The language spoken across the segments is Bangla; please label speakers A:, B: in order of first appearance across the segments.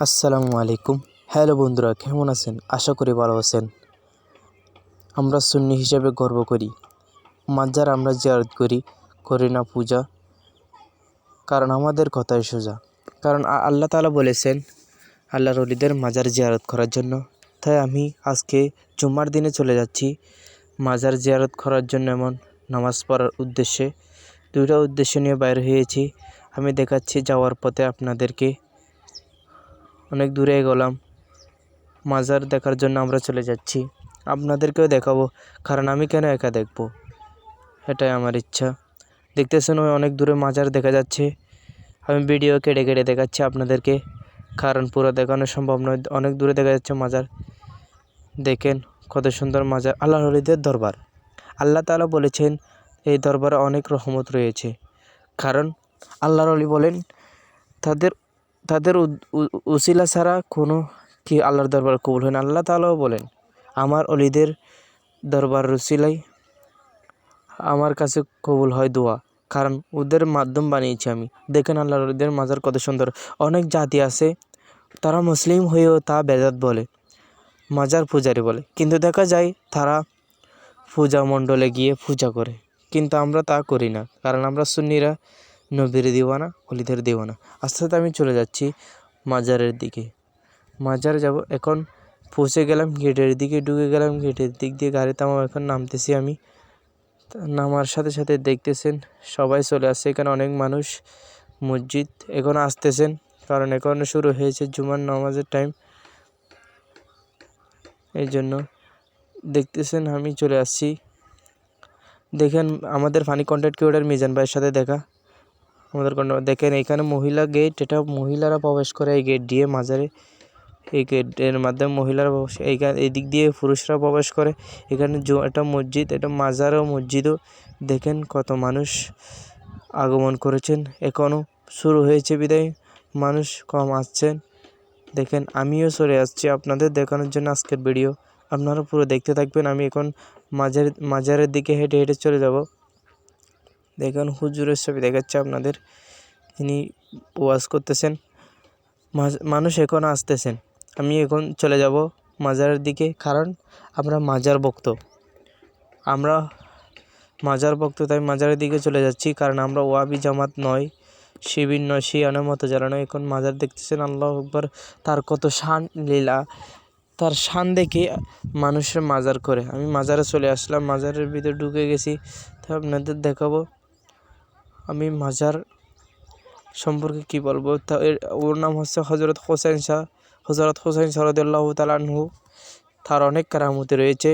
A: আসসালামু আলাইকুম। হ্যালো বন্ধুরা, কেমন আছেন? আশা করি ভালো আছেন। আমরা সুন্নি হিসেবে গর্ব করি, মাজার আমরা জিয়ারত করি না পূজা, কারণ আমাদের কথাই সোজা। কারণ আল্লাহ তাআলা বলেছেন আল্লাহর ওলিদের মাজার জিয়ারত করার জন্য। তাই আমি আজকে জুম্মার দিনে চলে যাচ্ছি মাজার জিয়ারত করার জন্য, এমন নামাজ পড়ার উদ্দেশ্যে। দুইটা উদ্দেশ্য নিয়ে বাইর হয়েছি। আমি দেখাচ্ছি যাওয়ার পথে আপনাদেরকে। অনেক দূরে এগোলাম, মাজার দেখার জন্য আমরা চলে যাচ্ছি। আপনাদেরকেও দেখাবো, কারণ আমি কেন একা দেখব, এটাই আমার ইচ্ছা। দেখতেছেন ওই অনেক দূরে মাজার দেখা যাচ্ছে। আমি ভিডিও কেটে কেটে দেখাচ্ছি আপনাদেরকে, কারণ পুরো দেখানো সম্ভব নয়। অনেক দূরে দেখা যাচ্ছে মাজার। দেখেন কত সুন্দর মাজার, আল্লাহর ওলিদের দরবার। আল্লাহ তাআলা বলেছেন এই দরবারে অনেক রহমত রয়েছে, কারণ আল্লাহর ওলি বলেন তাদের উসিলা ছাড়া কোনো কি আল্লাহর দরবার কবুল হয় না। আল্লাহ তাআলাও বলেন আমার অলিদের দরবার উসিলাই আমার কাছে কবুল হয় দোয়া, কারণ ওদের মাধ্যম বানিয়েছি আমি। দেখেন আল্লাহর অলিদের মাজার কত সুন্দর। অনেক জাতি আছে, তারা মুসলিম হয়েও তা বেদাত বলে, মাজার পূজারি বলে, কিন্তু দেখা যায় তারা পূজা মণ্ডলে গিয়ে পূজা করে। কিন্তু আমরা তা করি না, কারণ আমরা সুন্নিরা নবীর দিওয়ানা, অলিদের দিওয়ানা। আস্তে আস্তে আমি চলে যাচ্ছি মাজারের দিকে। মাজার যাব, এখন পৌঁছে গেলাম, গেটের দিকে ঢুকে গেলাম। গেটের দিক দিয়ে গাড়ি থামাবো, এখন নামতেছি আমি। নামার সাথে সাথে দেখতেছেন সবাই চলে আসছে। এখানে অনেক মানুষ, মসজিদ এখন আসতেছেন, কারণ এখন শুরু হয়েছে জুমার নামাজের টাইম। এই জন্য দেখতেছেন আমি চলে আসছি। দেখেন আমাদের ফানি কন্টেন্ট ক্রিয়েটর মিজান ভাইয়ের সাথে দেখা। দেখেন এখানে মহিলা গেট, এটা মহিলারা প্রবেশ করে এই গেট দিয়ে মাজারে। এই গেটের মাধ্যমে মহিলারা প্রবেশ, এই দিক দিয়ে পুরুষরা প্রবেশ করে। এখানে এটা মসজিদ, এটা মাজারও মসজিদও। দেখেন কত মানুষ আগমন করেছেন, এখনও শুরু হয়েছে বিদায় মানুষ কম আসছেন। দেখেন আমিও চলে আসছি আপনাদের দেখানোর জন্য আজকের ভিডিও। আপনারা পুরো দেখতে থাকবেন। আমি এখন মাজারের দিকে হেঁটে হেঁটে চলে যাব। দেখেন হুজুরের ছবি দেখাচ্ছে আপনাদের, তিনি ওয়াজ করতেছেন। মানুষ এখন আসতেছেন। আমি এখন চলে যাব মাজারের দিকে, কারণ আমরা মাজার ভক্ত। তাই মাজারের দিকে চলে যাচ্ছি, কারণ আমরা ওয়াবি জামাত নয়, শিবির নয়, শিয়ানের মতো যারা নয়। এখন মাজার দেখতেছেন, আল্লাহু আকবার। তার কত শান লীলা, তার শান দেখে মানুষের মাজার করে। আমি মাজারে চলে আসলাম, মাজারের ভিতরে ঢুকে গেছি। তো আপনাদের দেখাবো আমি মাজার সম্পর্কে কি বলবো। তা ওর নাম হচ্ছে হজরত হোসেন শাহ রাদিয়াল্লাহু তাআলা আনহু। তার অনেক কেরামতি রয়েছে।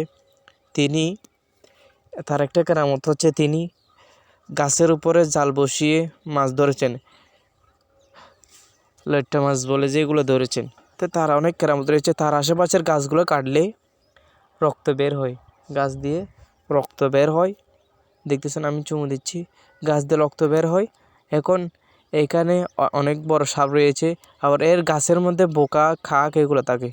A: তার একটা কেরামত হচ্ছে তিনি গাছের উপরে জাল বসিয়ে মাছ ধরেছেন, লইট্টা মাছ বলে যেগুলো ধরেছেন। তো তার অনেক কেরামত রয়েছে। তার আশেপাশের গাছগুলো কাটলে রক্ত বের হয়, গাছ দিয়ে রক্ত বের হয়। দেখতেছেন আমি চুমু দিচ্ছি, গাছ দিয়ে রক্ত বের হয়। এখন এখানে অনেক বড় সাপ রয়েছে, আবার এর গাছের মধ্যে বোকা খাক এগুলো থাকে।